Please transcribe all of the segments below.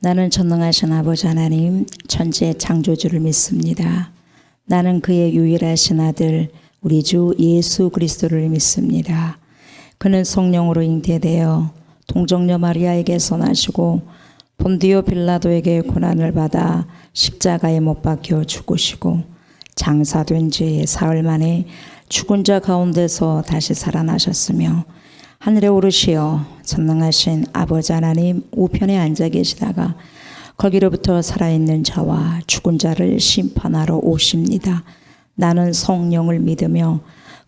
나는 전능하신 아버지 하나님 천지의 창조주를 믿습니다. 나는 그의 유일하신 아들 우리 주 예수 그리스도를 믿습니다. 그는 성령으로 잉태되어 동정녀 마리아에게서 나시고 본디오 빌라도에게 고난을 받아 십자가에 못 박혀 죽으시고 장사된 지 사흘 만에 죽은 자 가운데서 다시 살아나셨으며 하늘에 오르시어 전능하신 아버지 하나님 우편에 앉아 계시다가 거기로부터 살아있는 자와 죽은 자를 심판하러 오십니다. 나는 성령을 믿으며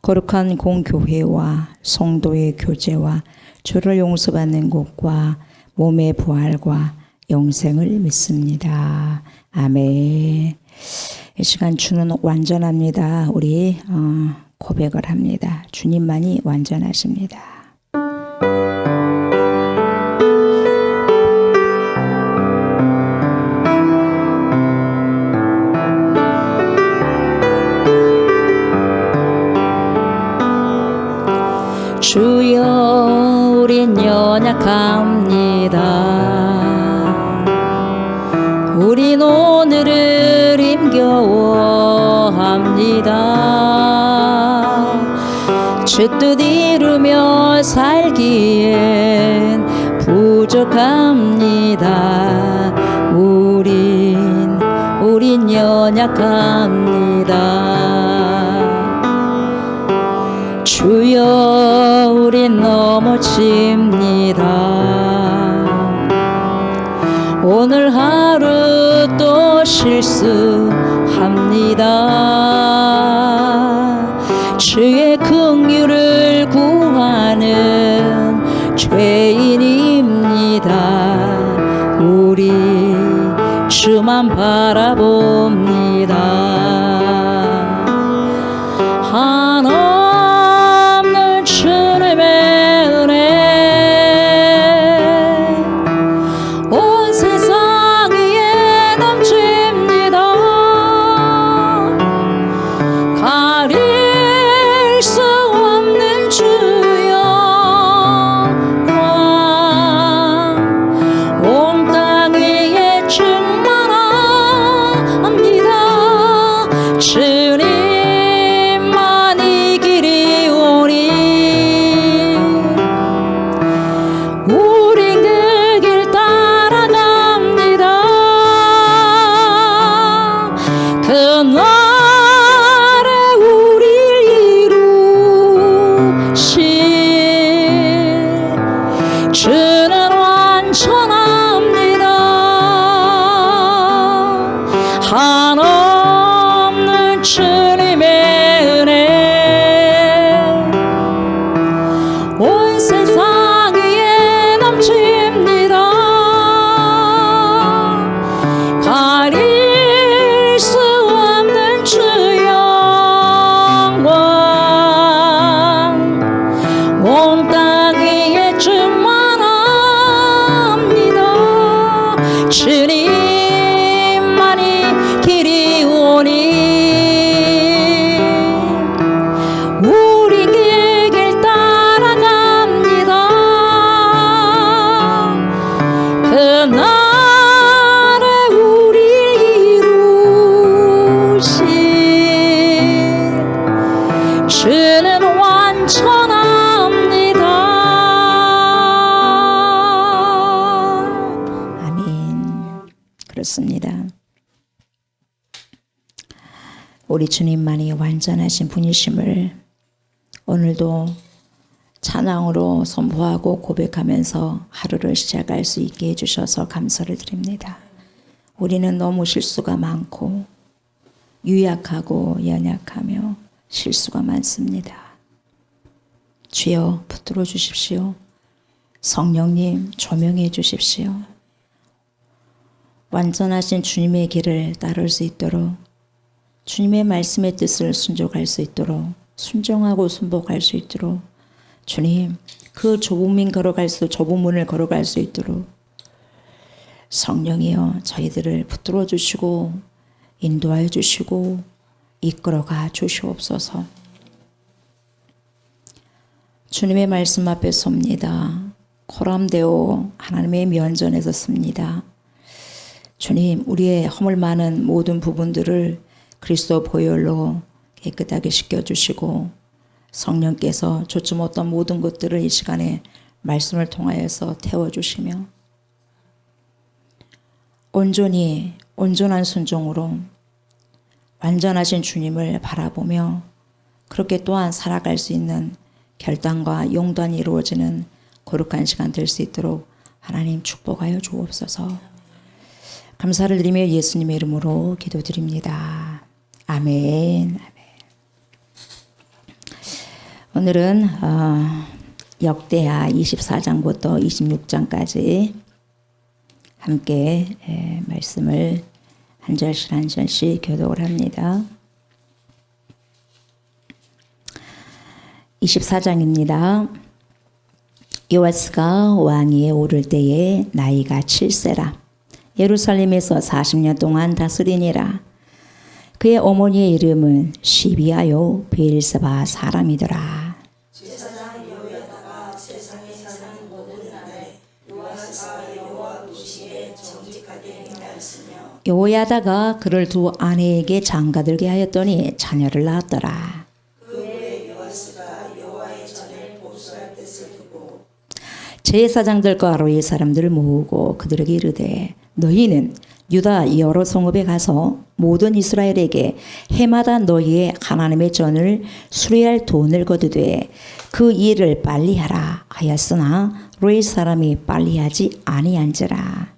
거룩한 공교회와 성도의 교제와 죄를 용서받는 것과 몸의 부활과 영생을 믿습니다. 아멘. 이 시간 주는 완전합니다. 우리 고백을 합니다. 주님만이 완전하십니다. 주여 우린 연약합니다. 우린 오늘을 힘겨워합니다. 주 뜻 이루며 살기엔 부족합니다. 우린 연약합니다. 주여 우린 넘어집니다. 오늘 하루 또 실수합니다. 주의 긍휼을 구하는 죄인입니다. 우리 주만 바라봅니다. 한없는 주님의 은혜 온 세상 위에 넘칩니다. 가릴 수 없는 주의 영광 온 땅 위에 충만합니다. 주님만이 길이 오니 우린 그 길 따라갑니다. 그날에 우릴 이루실 주는 완전합니다. 한없는 주님의 은혜 온 세상 위에 넘칩니다. 가릴 수 없는 주 영광 온 땅 위에 충만합니다. 주님만이 길이 오니 우리 그 길 따라갑니다. 그날에 우리 이루실 주는 완전합니다. 아멘. 그렇습니다. 우리 주님만이 완전하신 분이심을 오늘도 찬양으로 선포하고 고백하면서 하루를 시작할 수 있게 해주셔서 감사를 드립니다. 우리는 너무 실수가 많고 유약하고 연약하며 실수가 많습니다. 주여 붙들어 주십시오. 성령님 조명해 주십시오. 완전하신 주님의 길을 따를 수 있도록 주님의 말씀의 뜻을 순종할 수 있도록 순종하고 순복할 수 있도록 주님 그 좁은 문을 걸어갈 수 있도록 성령이여 저희들을 붙들어 주시고 인도하여 주시고 이끌어가 주시옵소서. 주님의 말씀 앞에 섭니다. 코람데오 하나님의 면전에서 섭니다. 주님, 우리의 허물 많은 모든 부분들을 그리스도 보혈로 깨끗하게 씻겨주시고 성령께서 좋지 못한 모든 것들을 이 시간에 말씀을 통하여서 태워주시며 온전히 온전한 순종으로 완전하신 주님을 바라보며 그렇게 또한 살아갈 수 있는 결단과 용단이 이루어지는 거룩한 시간 될 수 있도록 하나님 축복하여 주옵소서. 감사를 드리며 예수님의 이름으로 기도드립니다. 아멘. 오늘은 역대하 24장부터 26장까지 함께 말씀을 한 절씩 한 절씩 교독을 합니다. 24장입니다. 요아스가 왕위에 오를 때에 나이가 7세라. 예루살렘에서 40년 동안 다스리니라. 그의 어머니의 이름은 시비아요 베엘세바 사람이더라. 제사장 여호야다가 세상에 사는 모든 날에 요아스가 여호와 보시기에 정직하게 행하였으며 여호야다가 그를 두 아내에게 장가들게 하였더니 자녀를 낳았더라. 그 후에 요아스가 여호와의 전을 보수할 뜻을 두고 제사장들과 로의 사람들을 모으고 그들에게 이르되 너희는 유다 여러 성읍에 가서 모든 이스라엘에게 해마다 너희의 하나님의 전을 수리할 돈을 거두되 그 일을 빨리 하라 하였으나 로의 사람이 빨리 하지 아니한지라.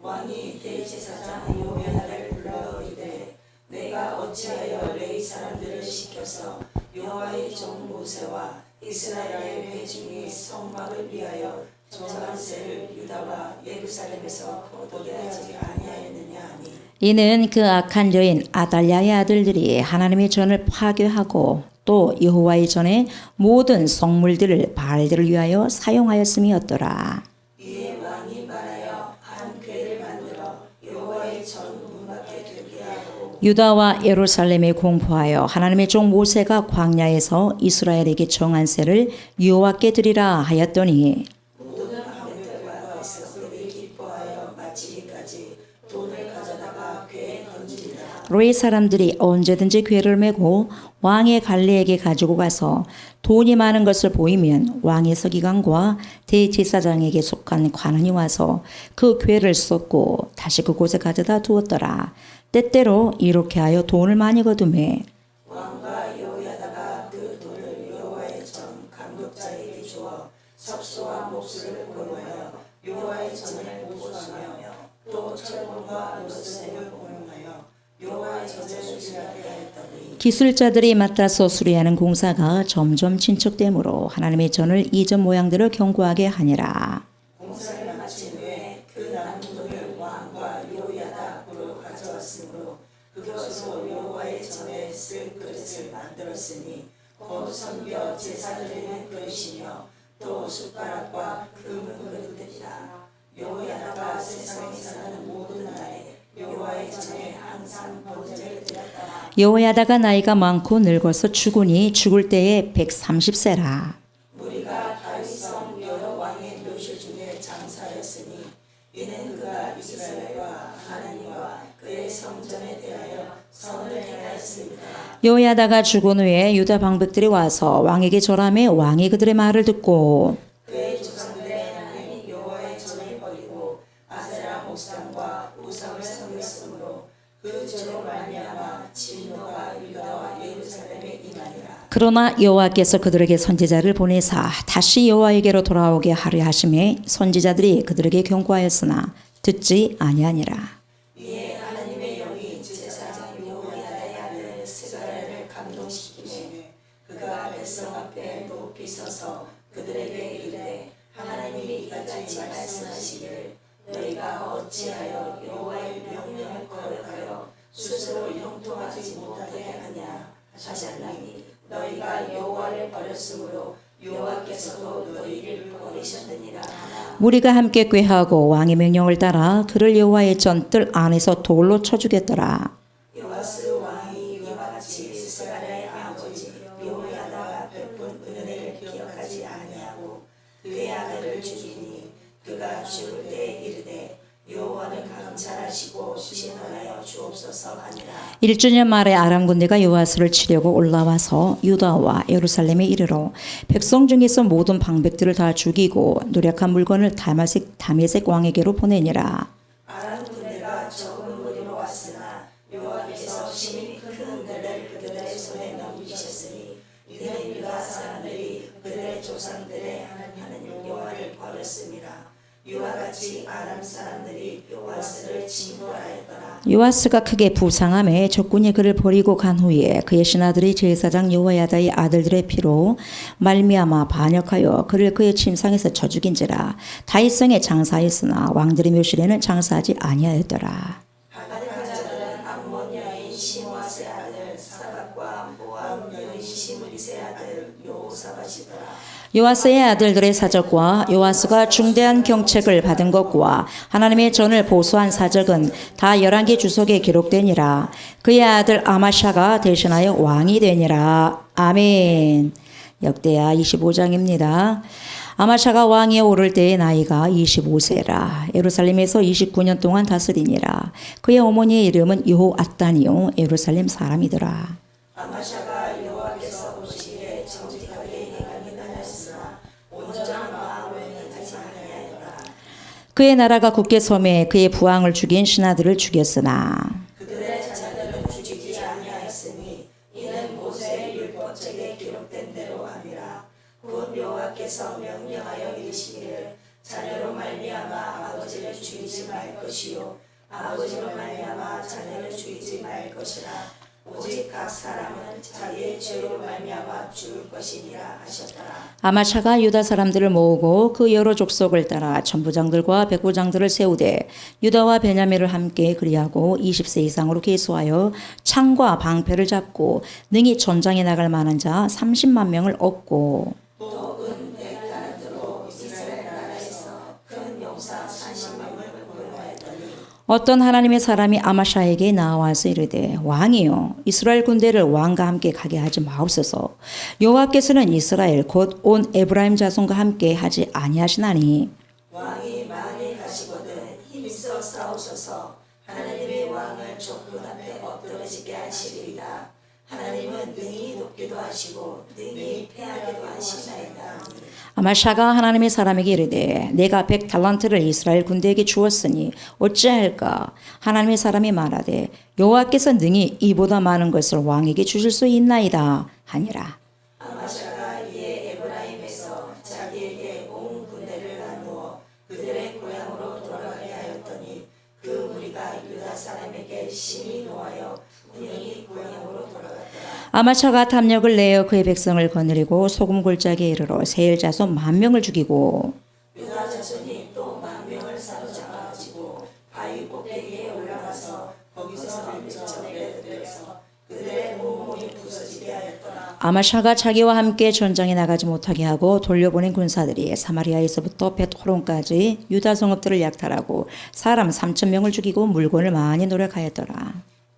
왕이 대제사장 여호야다를 불러 이르되 내가 어찌하여 레위 사람들을 시켜서 여호와의 종 모세와 이스라엘의 회중이 성막을 위하여 정한세를 유다와 예루살렘에서 거두게 하지 아니하였느냐 하니 이는 그 악한 여인 아달랴의 아들들이 하나님의 전을 파괴하고 또 여호와의 전의 모든 성물들을 바알들을 위하여 사용하였음이었더라. 이에 왕이 말하여 한 궤를 만들어 여호와의 전 문 밖에 두게 하고 유다와 예루살렘에 공포하여 하나님의 종 모세가 광야에서 이스라엘에게 정한 세를 여호와께 드리라 하였더니 모든 방백들과 백성들이 기뻐하여 마치기까지 돈을 가져다가 궤에 던지니라. 로의 사람들이 언제든지 궤를 메고 왕의 갈래에게 가지고 가서 돈이 많은 것을 보이면 왕의 서기관과 대제사장에게 속한 관원이 와서 그 궤를 쏟고 다시 그곳에 가져다 두었더라. 때때로 이렇게 하여 돈을 많이 거두매 왕과 여호야다가 그 돈을 여호와의 전 감독자에게 주어 석수와 목수를 고용하여 여호와의 전을 보수하며 또 철공과 노스sem을 고용하여 여호와의 전을 수리하게 하였더니 기술자들이 맡아서 수리하는 공사가 점점 진척되므로 하나님의 전을 이전 모양대로 견고하게 하니라. 공사를 마친 후에 그 남은 돈을 왕과 여호야다 앞으로 가져왔으므로 그것으로 여호와의 전에 쓸 그릇을 만들었으니 곧 선비어 제사 드리는 그릇이며 또 숟가락과 금은 그릇들이라. 여호야다가 세상에 사는 모든 날에 여호와의 전에 항상 번제를 드렸더라. 여호야다가 나이가 많고 늙어서 죽으니 죽을 때에 130세라. 무리가 다윗성 여러 왕의 묘실 중에 장사였으니 이는 그가 이스라엘과 하나님과 그의 성전에 대하여 선을 행하였습니다. 여호야다가 죽은 후에 유다 방백들이 와서 왕에게 절하며 왕이 그들의 말을 듣고 그의 조상들의 하나님 여호와의 전을 버리고 아세라 목상과 우상을 섬겼으므로 그 죄로 말미암아 진노가 유다와 예루살렘에 임하니라. 그러나 여호와께서 그들에게 선지자를 보내사 다시 여호와에게로 돌아오게 하려 하심에 선지자들이 그들에게 경고하였으나 듣지 아니하니라. 이에 하나님의 영이 제사장 여호야다의 아들 스가랴를 감동시키매 그가 백성 앞에 높이 서서 그들에게 이르되 하나님이 이같이 말씀하시기를 너희가 어찌하여 여호와의 명령을 거역하여 스스로 형통하지 못하게 하냐 하셨나니 너희가 여호와를 버렸으므로 여호와께서도 너희를 버리셨느니라. 무리가 함께 꾀하고 왕의 명령을 따라 그를 여호와의 전뜰 안에서 돌로 쳐 죽였더라. 요아스 왕이 이와 같이 스가랴의 아버지 여호야다가 베푼 은혜를 기억하지 아니하고 그의 아들을 죽이니 그가 죽을 때 이르되 여호와는 감찰 잘하시고 진언하여 주옵소서 하니라. 1주년 말에 아람 군대가 요아스를 치려고 올라와서 유다와 예루살렘에 이르러 백성 중에서 모든 방백들을 다 죽이고 노력한 물건을 다메섹 왕에게로 보내니라. 아람 군대가 적은 무리로 왔으나 여호와께서 심히 큰 들을 그들의 손에 넘기셨으니 이는 유다 사람들이 그들의 조상들의 하나님 여호와를 버렸습니다. 이와 같이 아람 사람들이 요아스를 징벌하였더라. 요아스가 크게 부상함에 적군이 그를 버리고 간 후에 그의 신하들이 제사장 여호야다의 아들들의 피로 말미암아 반역하여 그를 그의 침상에서 쳐 죽인지라. 다윗성에 장사했으나 왕들의 묘실에는 장사하지 아니하였더라. 반역한 자들은 암몬 여인 시므아스의 아들 사박과 모압 여인 시므리스의 아들 여호사밧이더라. 요아스의 아들들의 사적과 요아스가 중대한 경책을 받은 것과 하나님의 전을 보수한 사적은 다 11개 주석에 기록되니라. 그의 아들 아마샤가 대신하여 왕이 되니라. 아멘. 역대하 25장입니다. 아마샤가 왕위에 오를 때의 나이가 25세라. 예루살렘에서 29년 동안 다스리니라. 그의 어머니의 이름은 여호앗단이요 예루살렘 사람이더라. 아마샤가 여호와께서 보시기에 정직하게 행하기는 하였으나 온전한 마음으로는 하지 아니하였다. 그의 나라가 굳게 섬에 그의 부왕을 죽인 신하들을 죽였으나 그들의 자녀들은 죽이지 아니하였으니 이는 모세의 율법책에 기록된 대로 함이라. 곧 여호와께서 명령하여 이르시기를 자녀로 말미암아 아버지를 죽이지 말 것이요 아버지로 말미암아 자녀를 죽이지 말 것이라. 오직 각 사람은 자기의 죄로 말미암아 죽을 것이니라 하셨더라. 아마샤가 유다 사람들을 모으고 그 여러 족속을 따라 천부장들과 백부장들을 세우되 유다와 베냐민을 함께 그리하고 20세 이상으로 계수하여 창과 방패를 잡고 능히 전장에 나갈 만한 자 30만 명을 얻고 또은 100달란트로 이스라엘 나라에서 큰 용사 40명을 고용하였더니 어떤 하나님의 사람이 아마샤에게 나와서 이르되 왕이요 이스라엘 군대를 왕과 함께 가게 하지 마옵소서. 여호와께서는 이스라엘 곧 온 에브라임 자손과 함께 하지 아니하시나니 왕이 많이 가시거든 힘써 싸우소서. 하나님의 왕을 적군 앞에 엎드러지게 하시리이다. 하나님은 능히 돕기도 하시고 능히 패하기도 하시나이다. 아마샤가 하나님의 사람에게 이르되 내가 100달란트를 이스라엘 군대에게 주었으니 어찌할까. 하나님의 사람이 말하되 여호와께서 능히 이보다 많은 것을 왕에게 주실 수 있나이다 하니라. 아마샤가 이에 에브라임에서 자기에게 온 군대를 나누어 그들의 고향으로 돌아가게 하였더니 그 무리가 유다 사람에게 심히 노하여 분명히 고향으로 돌아갔더라. 아마샤가 탐력을 내어 그의 백성을 거느리고 소금 골짜기에 이르러 세일 자손 10,000명을 죽이고 유다 자손이 또 10,000명을 사로잡아가지고 바위 꼭대기에 올라가서 거기서 밀접에 들여서 그들의 몸이 부서지게 하였더라. 아마샤가 자기와 함께 전장에 나가지 못하게 하고 돌려보낸 군사들이 사마리아에서부터 벳호론까지 유다 성읍들을 약탈하고 사람 3,000명을 죽이고 물건을 많이 노력하였더라.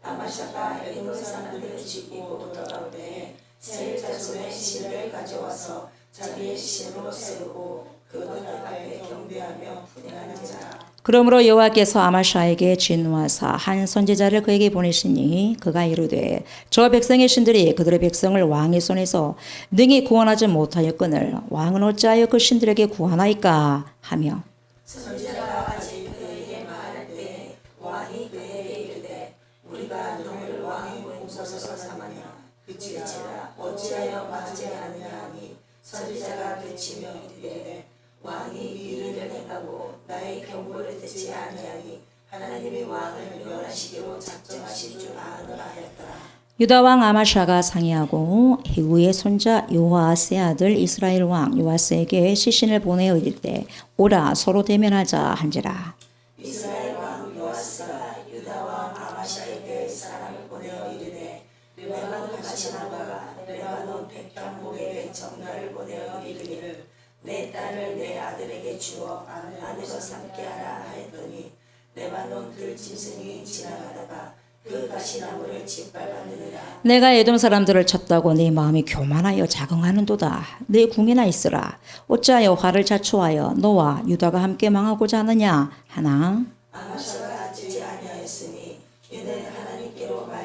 아마샤가 애굽 사람들을 죽이고 돌아갈 때에 세일 자손의 신을 가져와서 자기의 신으로 세우고 그것 앞에 경배하며 분양하는 자라. 그러므로 여호와께서 아마샤에게 진노하사 한 선지자를 그에게 보내시니 그가 이르되 저 백성의 신들이 그들의 백성을 왕의 손에서 능히 구원하지 못하였거늘 왕은 어찌하여 그 신들에게 구하나이까 하며 선지자가 아직 그에게 말할 때 왕이 그에게 이르되 우리가 너를 왕의 공소서서 삼았냐 그치라 어찌하여 말하지 않느냐 하니 선지자가 그치며 이르되 왕이 이를 행하고 나의 경고를 듣지 아니하니 하나님이 왕을 멸하시기로 작정하신 줄 아노라 하였더라. 유다 왕 아마샤가 상의하고 헤구의 손자 요아스의 아들 이스라엘 왕 요아스에게 시신을 보내어 이르되 오라 서로 대면하자 한지라. 이스라엘 왕 요아스가 유다 왕 아마샤에게 사람을 보내어 이르되 레바논 가시나바가 레바논 백향목에게 전가를 보내어 이르기를 내 딸을 내 아들에게 주어 아내로 삼게 하라 하였더니 레바논 들짐승이 지나가다가 그 가시나무를 짓밟았느니라. 내가 에돔 사람들을 쳤다고 네 마음이 교만하여 자긍하는도다. 내 궁에나 있으라. 어찌하여 화를 자초하여 너와 유다가 함께 망하고자 하느냐 하나. 아마샤가 듣지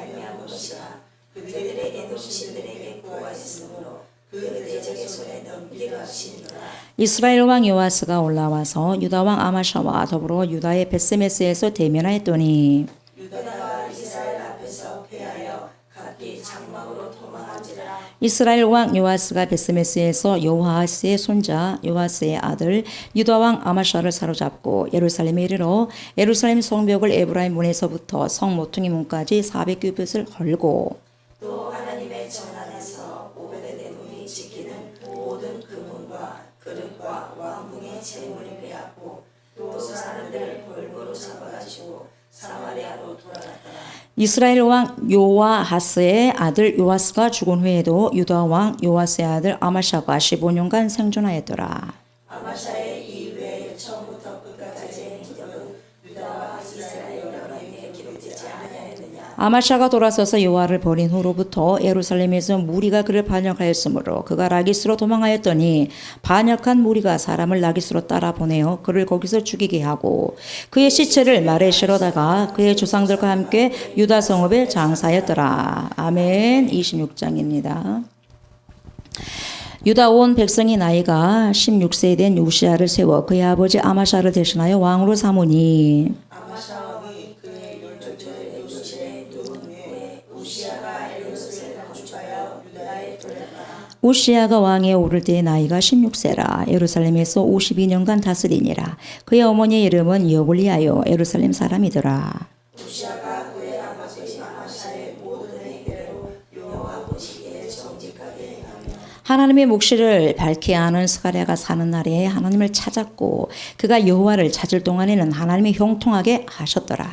말미암은 것이라. 그들에게도 신들에게 구하였으므로 그 대적의 손에 넘기려 하시니라. 이스라엘 왕 요아스가 올라와서 유다 왕 아마샤와 더불어 유다의 베스메스에서 대면하였더니 유다가 이스라엘 앞에서 패하여 각기 장막으로 도망한지라. 이스라엘 왕 요아스가 베스메스에서 요아스의 손자 요아스의 아들 유다 왕 아마샤를 사로잡고 예루살렘에 이르러 예루살렘 성벽을 에브라임 문에서부터 성 모퉁이 문까지 400규빗을 헐고 또 하나님의 전 안에서 오베데돔이 지키는 모든 금문과 그릇과 왕궁의 재물을 빼앗고 또 사람들을 벌거로 잡아가지고 사마리아로 돌아갔더라. 이스라엘 왕 요아하스의 아들 요아스가 죽은 후에도 유다 왕 요아스의 아들 아마샤가 15년간 생존하였더라. 아마샤의 이외에 처음부터 끝까지의 행적은 유다와 이스라엘 여러분에게 기록되지 아니하였느냐. 아마샤가 돌아서서 여호와를 버린 후로부터 예루살렘에서 무리가 그를 반역하였으므로 그가 라기스로 도망하였더니 반역한 무리가 사람을 라기스로 따라 보내어 그를 거기서 죽이게 하고 그의 시체를 말에 실어다가 그의 조상들과 함께 유다 성읍에 장사하였더라. 아멘. 26장입니다. 유다 온 백성이 나이가 16세 된 우시아를 세워 그의 아버지 아마샤를 대신하여 왕으로 삼으니 아마샤 왕이 그의 열조의 요시에 누운 후에 우시아가 예루살렘을 건축하여 유다에 돌렸다. 우시아가 왕에 오를 때의 나이가 16세라 예루살렘에서 52년간 다스리니라. 그의 어머니의 이름은 여골리아요 예루살렘 사람이더라. 우시아가 그의 아버지 아마샤의 모든 행위대로 여호와 보시기에 정직하게 행하며 하나님의 묵시를 밝히 아는 스가랴가 사는 날에 하나님을 찾았고 그가 여호와를 찾을 동안에는 하나님이 형통하게 하셨더라.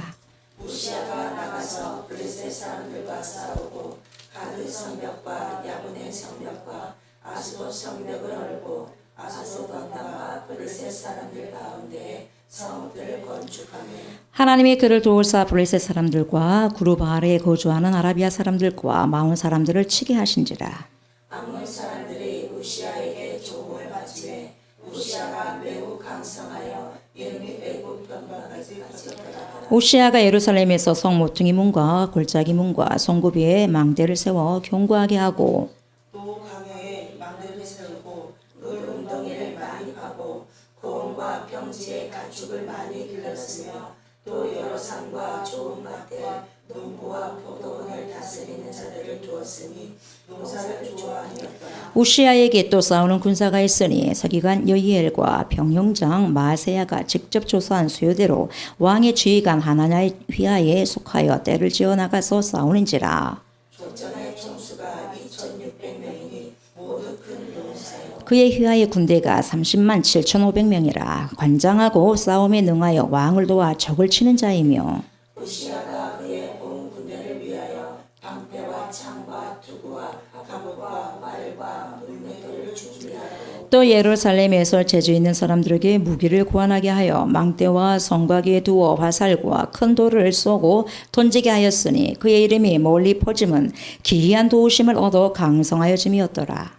우시아가 나가서 블레셋 사람들과 싸우고 가드 성벽과 야분의 성벽과 아스돗 성벽을 헐고 아스돗 왕과 블레셋 사람들 가운데 성읍들을 건축하며 하나님이 그를 도우사 블레셋 사람들과 구르바알에 거주하는 아라비아 사람들과 마온 사람들을 치게 하신지라. 암몬 사람들이 우시아에게 조공을 바치매 우시아가 매우 강성하여 이름이 애굽 변방까지 퍼졌더라. 우시아가 예루살렘에서 성 모퉁이 문과 골짜기 문과 성고비에 망대를 세워 경고하게 하고 또 강야에 망대를 세우고 물 웅덩이를 많이 파고 고원과 평지에 가축을 많이 길렀으며 또 여러 산과 좋은 밭에 농부와 포도원을 다스리는 자들을 두었으니 농사를 좋아하였더라. 우시아에게 또 싸우는 군사가 있으니 서기관 여이엘과 병영장 마세야가 직접 조사한 수요대로 왕의 지휘관 하나냐의 휘하에 속하여 떼를 지어 나가서 싸우는지라. 족전의 총수가 2,600명이니 모두 큰 용사요. 그의 휘하의 군대가 30만 7,500명이라 관장하고 싸움에 능하여 왕을 도와 적을 치는 자이며 우시아가 그의 온 군대를 위하여 방패와 창과 투구와 갑옷과 말과 물매도를 준비하고 또 예루살렘에서 재주 있는 사람들에게 무기를 구원하게 하여 망대와 성곽에 두어 화살과 큰 돌을 쏘고 던지게 하였으니 그의 이름이 멀리 퍼짐은 기이한 도우심을 얻어 강성하여짐이었더라.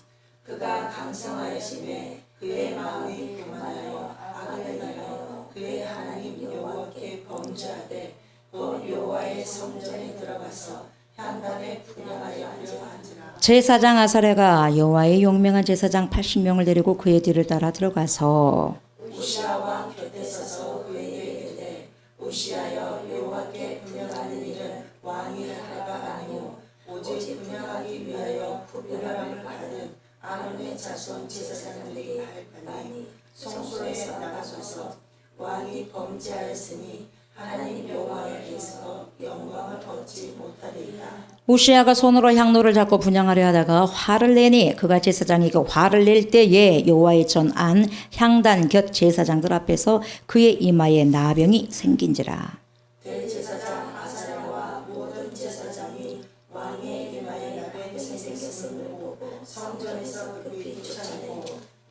그가 강성하여심에 그의 마음이 교만하여 악을 행하여 그의 하나님 여호와께 범죄하되 또 여호와의 성전에 들어가서 향단에 분양하여 앉아한지라. 제사장 아사랴가 여호와의 용맹한 제사장 80명을 데리고 그의 뒤를 따라 들어가서 우시아 왕 곁에 서서 그에게 이르되 우시아여 여호와께 분양하는 일은 왕이 할 바가 아니오 오직 분양하기 위하여 구별함을 받은 아론의 자손 제사장들이 할 바니 성소에 나가소서. 왕이 범죄하였으니 하나님 여호와께서 영광을 얻지 못하리이다. 우시아가 손으로 향로를 잡고 분향하려 하다가 화를 내니 그가 제사장에게 화를 낼 때에 여호와의 전 안 향단 곁 제사장들 앞에서 그의 이마에 나병이 생긴지라. 대제사장 아사랴와 모든 제사장이 왕의 이마에 나병이 생겼음을 보고 성전에서 급히 쫓아내고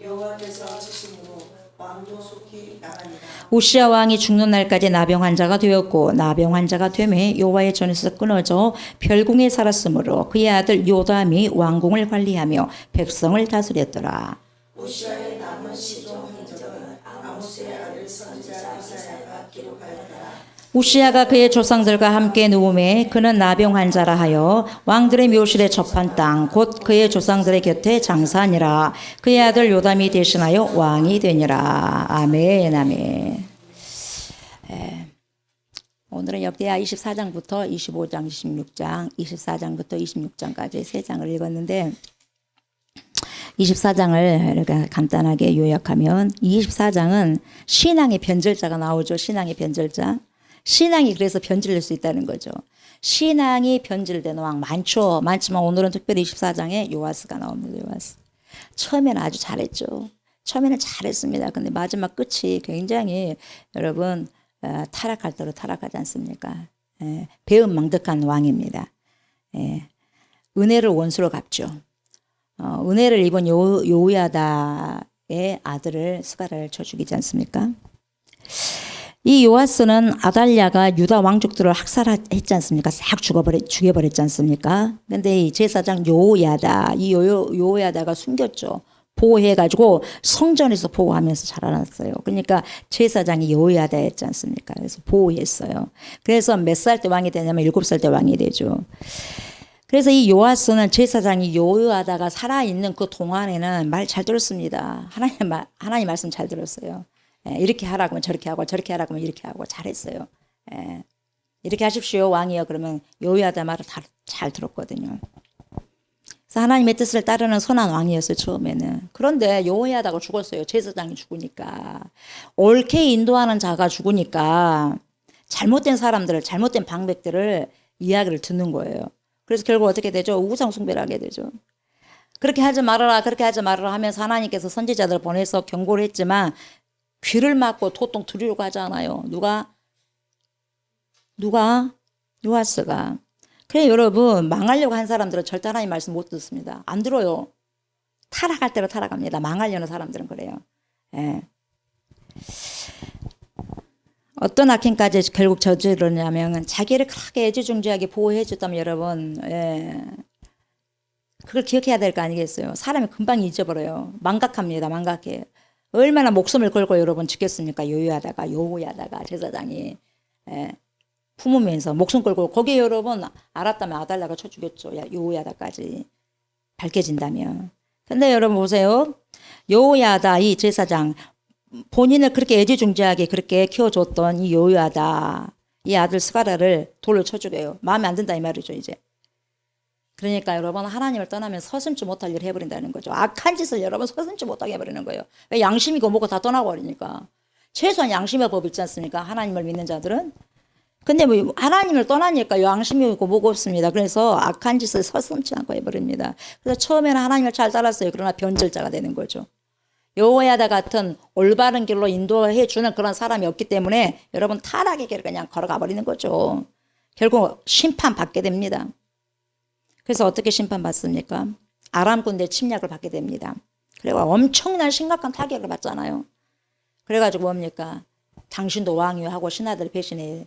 여호와께서 치심으로 왕도 속히 나가니라. 우시아 왕이 죽는 날까지 나병 환자가 되었고 나병 환자가 되매 여호와의 전에서 끊어져 별궁에 살았으므로 그의 아들 요담이 왕궁을 관리하며 백성을 다스렸더라. 우시아의 남은 시종 행적은 아모스의 아들 선지자 이사야가 기록하였더라. 우시야가 그의 조상들과 함께 누움에 그는 나병 환자라 하여 왕들의 묘실에 접한 땅 곧 그의 조상들의 곁에 장사하니라. 그의 아들 요담이 대신하여 왕이 되니라. 아멘 아멘. 오늘은 역대하 24장부터 25장, 26장, 24장부터 26장까지 3장을 읽었는데 24장을 이렇게 간단하게 요약하면 24장은 신앙의 변절자가 나오죠. 신앙의 변절자. 신앙이 그래서 변질될 수 있다는 거죠. 신앙이 변질된 왕 많죠. 많지만 오늘은 특별히 24장에 요아스가 나옵니다. 요아스. 처음에는 아주 잘했죠. 처음에는 잘했습니다. 근데 마지막 끝이 굉장히 여러분 타락할 대로 타락하지 않습니까? 배은망덕한 왕입니다. 은혜를 원수로 갚죠. 은혜를 입은 요야다의 아들을 스가랴를 쳐 죽이지 않습니까? 이 요아스는 아달랴가 유다 왕족들을 학살했지 않습니까? 싹 죽여버렸지 않습니까? 근데 이 제사장 요야다, 이 요야다가 숨겼죠. 보호해가지고 성전에서 보호하면서 자라났어요. 그러니까 제사장이 요야다였지 않습니까? 그래서 보호했어요. 그래서 몇 살 때 왕이 되냐면 7살 때 왕이 되죠. 그래서 이 요아스는 제사장이 요야다가 살아있는 그 동안에는 말 잘 들었습니다. 하나님 말씀 잘 들었어요. 이렇게 하라고 하면 저렇게 하고 저렇게 하라고 하면 이렇게 하고 잘했어요. 이렇게 하십시오 왕이요. 그러면 요야다 말을 잘 들었거든요. 그래서 하나님의 뜻을 따르는 선한 왕이었어요. 처음에는. 그런데 요야다가 죽었어요. 제사장이 죽으니까. 옳게 인도하는 자가 죽으니까 잘못된 사람들을 잘못된 방백들을 이야기를 듣는 거예요. 그래서 결국 어떻게 되죠? 우상 숭배를 하게 되죠. 그렇게 하지 말아라 그렇게 하지 말아라 하면서 하나님께서 선지자들을 보내서 경고를 했지만 귀를 막고 도통 들으려고 하지 않아요. 누가? 요아스가. 그래 여러분 망하려고 한 사람들은 절대 하나님 말씀 못 듣습니다. 안 들어요. 타락할 대로 타락합니다. 망하려는 사람들은 그래요. 어떤 악행까지 결국 저지르냐면 자기를 그렇게 애지중지하게 보호해 줬다면 여러분 그걸 기억해야 될 거 아니겠어요. 사람이 금방 잊어버려요. 망각합니다. 망각해. 얼마나 목숨을 걸고 여러분 지켰습니까? 요야다가 제사장이 품으면서 목숨 걸고 거기에 여러분 알았다면 아달랴가 쳐 죽였죠. 요야다까지 밝혀진다면. 근데 여러분 보세요. 요야다 이 제사장 본인을 그렇게 애지중지하게 그렇게 키워줬던 이 요야다 이 아들 스가랴를 돌로 쳐 죽여요. 마음에 안 든다 이 말이죠 이제. 그러니까 여러분 하나님을 떠나면 서슴지 못할 일을 해버린다는 거죠. 악한 짓을 여러분 서슴지 못하게 해버리는 거예요. 왜 양심이고 뭐고 다 떠나버리니까. 최소한 양심의 법 있지 않습니까? 하나님을 믿는 자들은. 근데 뭐 하나님을 떠나니까 양심이고 뭐고 없습니다. 그래서 악한 짓을 서슴지 않고 해버립니다. 그래서 처음에는 하나님을 잘 따랐어요. 그러나 변절자가 되는 거죠. 요야다 같은 올바른 길로 인도해 주는 그런 사람이 없기 때문에 여러분 타락의 길을 그냥 걸어가 버리는 거죠. 결국 심판받게 됩니다. 그래서 어떻게 심판받습니까? 아람 군대 침략을 받게 됩니다. 그리고 엄청난 심각한 타격을 받잖아요. 그래가지고 뭡니까? 당신도 왕이요 하고 신하들 배신해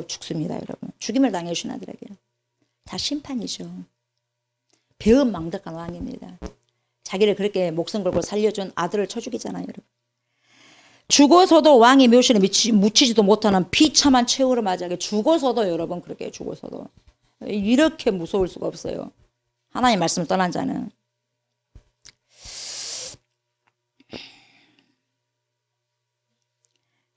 죽습니다, 여러분. 죽임을 당해요, 신하들에게. 다 심판이죠. 배은망덕한 왕입니다. 자기를 그렇게 목숨 걸고 살려준 아들을 쳐 죽이잖아요, 여러분. 죽어서도 왕의 묘실에 묻히지도 못하는 비참한 최후를 맞이하게 죽어서도 여러분 그렇게 죽어서도 이렇게 무서울 수가 없어요. 하나님 말씀을 떠난 자는.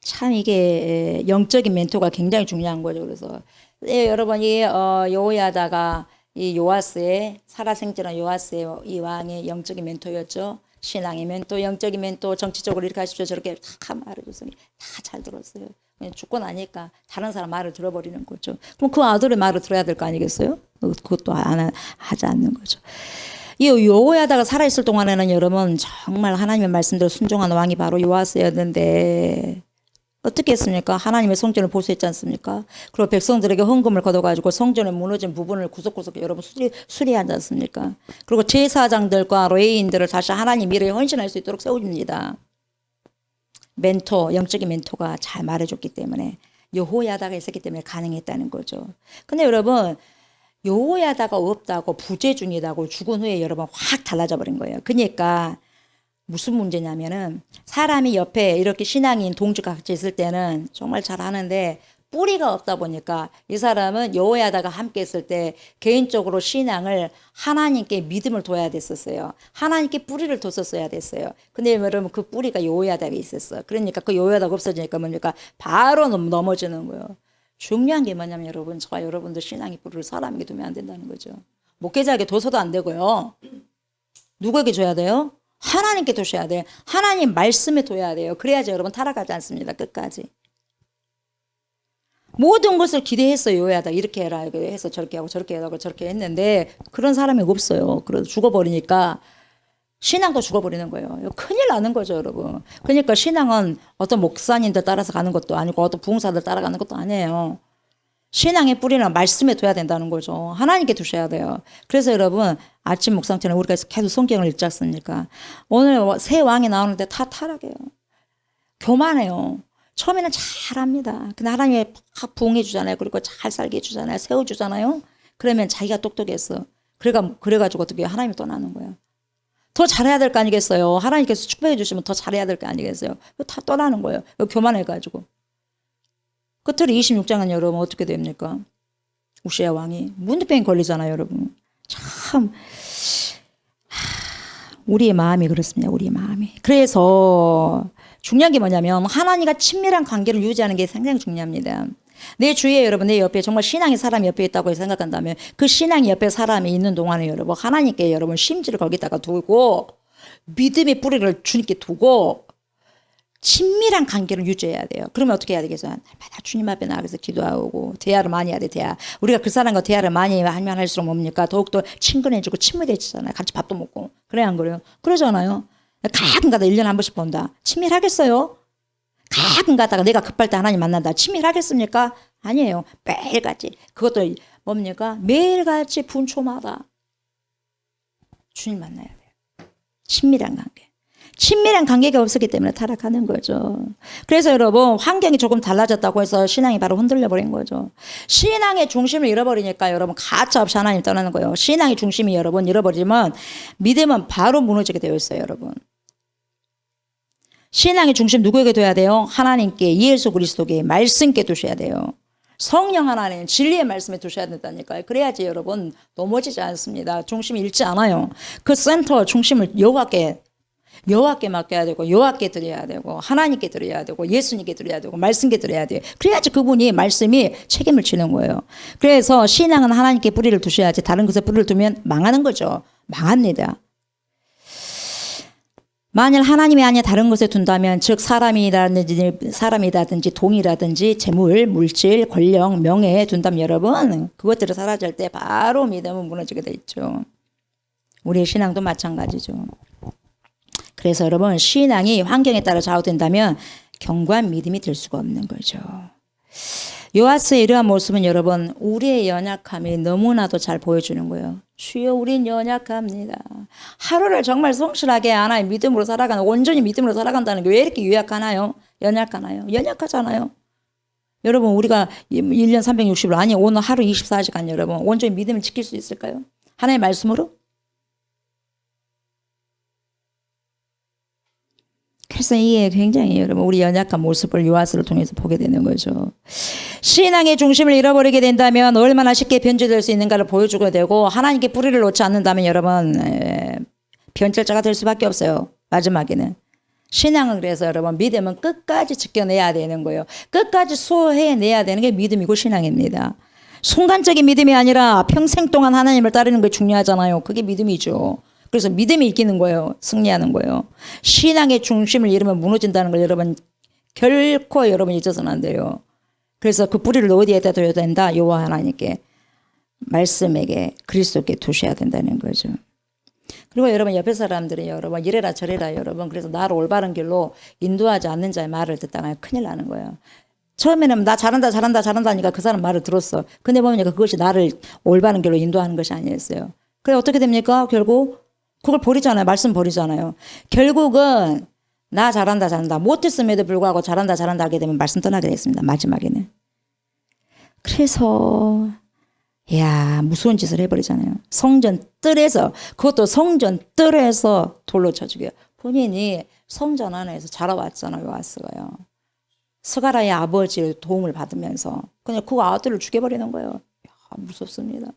참 이게 영적인 멘토가 굉장히 중요한 거죠. 그래서 여러분이 여호야다가 이 요아스의 살아생전한 요아스의 이 왕의 영적인 멘토였죠. 신앙의 멘토, 영적인 멘토, 정치적으로 이렇게 하십시오. 저렇게 다 말해줬으니 다 잘 들었어요. 죽고 나니까 다른 사람 말을 들어버리는 거죠. 그럼 그 아들의 말을 들어야 될 거 아니겠어요? 그것도 하지 않는 거죠. 이 여호야다가 살아있을 동안에는 여러분 정말 하나님의 말씀대로 순종한 왕이 바로 요아스였는데 어떻게 했습니까? 하나님의 성전을 보수했지 않습니까? 그리고 백성들에게 헌금을 걷어가지고 성전에 무너진 부분을 구석구석 여러분 수리하지 않습니까? 그리고 제사장들과 레위인들을 다시 하나님 미래에 헌신할 수 있도록 세워줍니다. 멘토, 영적인 멘토가 잘 말해줬기 때문에 여호야다가 있었기 때문에 가능했다는 거죠. 근데 여러분 여호야다가 없다고 부재중이다고 죽은 후에 여러분 확 달라져 버린 거예요. 그러니까 무슨 문제냐면은 사람이 옆에 이렇게 신앙인 동지가 같이 있을 때는 정말 잘 하는데 뿌리가 없다 보니까 이 사람은 여호야다가 함께 했을 때 개인적으로 신앙을 하나님께 믿음을 둬야 됐었어요. 하나님께 뿌리를 뒀었어야 됐어요. 근데 여러분 그 뿌리가 여호야다가 있었어. 그러니까 그 여호야다가 없어지니까 뭡니까? 바로 넘어지는 거예요. 중요한 게 뭐냐면 여러분, 저와 여러분들 신앙의 뿌리를 사람에게 두면 안 된다는 거죠. 목회자에게 둬서도 안 되고요. 누구에게 줘야 돼요? 하나님께 두셔야 돼요. 하나님 말씀에 둬야 돼요. 그래야지 여러분 타락하지 않습니다. 끝까지. 모든 것을 기대했어요. 요야다 이렇게 해라 이렇게 해서 저렇게 하고 저렇게 하고 저렇게 했는데 그런 사람이 없어요. 그래서 죽어버리니까 신앙도 죽어버리는 거예요. 큰일 나는 거죠, 여러분. 그러니까 신앙은 어떤 목사님들 따라서 가는 것도 아니고 어떤 부흥사들 따라가는 것도 아니에요. 신앙의 뿌리는 말씀에 둬야 된다는 거죠. 하나님께 두셔야 돼요. 그래서 여러분 아침 묵상처럼 우리가 계속 성경을 읽지 않습니까? 오늘 새 왕이 나오는데 다 타락해요. 교만해요. 처음에는 잘합니다. 근데 하나님이 막 부응해 주잖아요. 그리고 잘 살게 해주잖아요. 세워주잖아요. 그러면 자기가 똑똑했어. 그래가지고 어떻게 하나님이 떠나는 거예요. 더 잘해야 될 거 아니겠어요. 하나님께서 축복해 주시면 더 잘해야 될 거 아니겠어요. 다 떠나는 거예요. 교만해가지고. 끝으로 26장은 여러분 어떻게 됩니까? 우시야 왕이 문둥병 걸리잖아요, 여러분. 참 우리의 마음이 그렇습니다. 우리의 마음이. 그래서 중요한 게 뭐냐면 하나님과 친밀한 관계를 유지하는 게 상당히 중요합니다. 내 주위에 여러분, 내 옆에 정말 신앙의 사람이 옆에 있다고 생각한다면 그 신앙이 옆에 사람이 있는 동안에 여러분 하나님께 여러분 심지를 거기다가 두고 믿음의 뿌리를 주님께 두고 친밀한 관계를 유지해야 돼요. 그러면 어떻게 해야 되겠어요? 날마다 주님 앞에 나가서 기도하고 대화를 많이 해야 돼. 대화. 우리가 그 사람과 대화를 많이 하면 할수록 뭡니까? 더욱더 친근해지고 친밀해지잖아요. 같이 밥도 먹고. 그래 안 그래요? 그러잖아요. 가끔 가다 1년에 한 번씩 본다. 친밀하겠어요? 가끔 가다가 내가 급할 때 하나님 만난다. 친밀하겠습니까? 아니에요. 매일같이. 그것도 뭡니까? 매일같이 분초마다 주님 만나야 돼요. 친밀한 관계. 친밀한 관계가 없었기 때문에 타락하는 거죠. 그래서 여러분 환경이 조금 달라졌다고 해서 신앙이 바로 흔들려 버린 거죠. 신앙의 중심을 잃어버리니까 여러분 가차없이 하나님 떠나는 거예요. 신앙의 중심이 여러분 잃어버리면 믿음은 바로 무너지게 되어 있어요. 여러분. 신앙의 중심 누구에게 둬야 돼요? 하나님께, 예수 그리스도께, 말씀께 두셔야 돼요. 성령 하나님, 진리의 말씀에 두셔야 된다니까요. 그래야지 여러분 넘어지지 않습니다. 중심이 잃지 않아요. 그 센터 중심을 여호와께 맡겨야 되고 여호와께 드려야 되고 하나님께 드려야 되고 예수님께 드려야 되고 말씀께 드려야 돼요. 그래야지 그분이 말씀이 책임을 지는 거예요. 그래서 신앙은 하나님께 뿌리를 두셔야지 다른 것에 뿌리를 두면 망하는 거죠. 망합니다. 만일 하나님이 아니라 다른 것에 둔다면 즉 사람이라든지 돈이라든지 재물, 물질, 권력, 명예에 둔다면 여러분 그것들을 사라질 때 바로 믿음은 무너지게 돼 있죠. 우리의 신앙도 마찬가지죠. 그래서 여러분 신앙이 환경에 따라 좌우된다면 견고한 믿음이 될 수가 없는 거죠. 요아스의 이러한 모습은 여러분 우리의 연약함이 너무나도 잘 보여주는 거예요. 주여 우린 연약합니다. 하루를 정말 성실하게 하나의 믿음으로 살아가는 온전히 믿음으로 살아간다는 게 왜 이렇게 유약하나요? 연약하나요? 연약하잖아요. 여러분 우리가 1년 360일 아니 오늘 하루 24시간 여러분 온전히 믿음을 지킬 수 있을까요? 하나의 말씀으로? 그래서 이게 굉장히 여러분 우리 연약한 모습을 요아스를 통해서 보게 되는 거죠. 신앙의 중심을 잃어버리게 된다면 얼마나 쉽게 변질될 수 있는가를 보여주게 되고 하나님께 뿌리를 놓지 않는다면 여러분 변절자가 될 수밖에 없어요. 마지막에는. 신앙은 그래서 여러분 믿음은 끝까지 지켜내야 되는 거예요. 끝까지 수호해내야 되는 게 믿음이고 신앙입니다. 순간적인 믿음이 아니라 평생 동안 하나님을 따르는 게 중요하잖아요. 그게 믿음이죠. 그래서 믿음이 이기는 거예요. 승리하는 거예요. 신앙의 중심을 잃으면 무너진다는 걸 여러분 결코 여러분 잊어서는 안 돼요. 그래서 그 뿌리를 어디에다 둬야 된다? 여호와 하나님께, 말씀에게, 그리스도께 두셔야 된다는 거죠. 그리고 여러분 옆에 사람들이 여러분 이래라 저래라 여러분 그래서 나를 올바른 길로 인도하지 않는 자의 말을 듣다가 큰일 나는 거예요. 처음에는 나 잘한다니까 그 사람 말을 들었어. 근데 보니까 그것이 나를 올바른 길로 인도하는 것이 아니었어요. 그래 어떻게 됩니까? 결국 그걸 버리잖아요. 말씀 버리잖아요. 결국은 나 잘한다 못했음에도 불구하고 잘한다 하게 되면 말씀 떠나게 됐습니다. 마지막에는. 그래서 무서운 짓을 해버리잖아요. 성전 뜰에서 그것도 성전 뜰에서 돌로 쳐 죽여요. 본인이 성전 안에서 자라왔잖아요. 요아스가요. 스가랴의 아버지의 도움을 받으면서 그냥 그 아들을 죽여버리는 거예요. 야, 무섭습니다.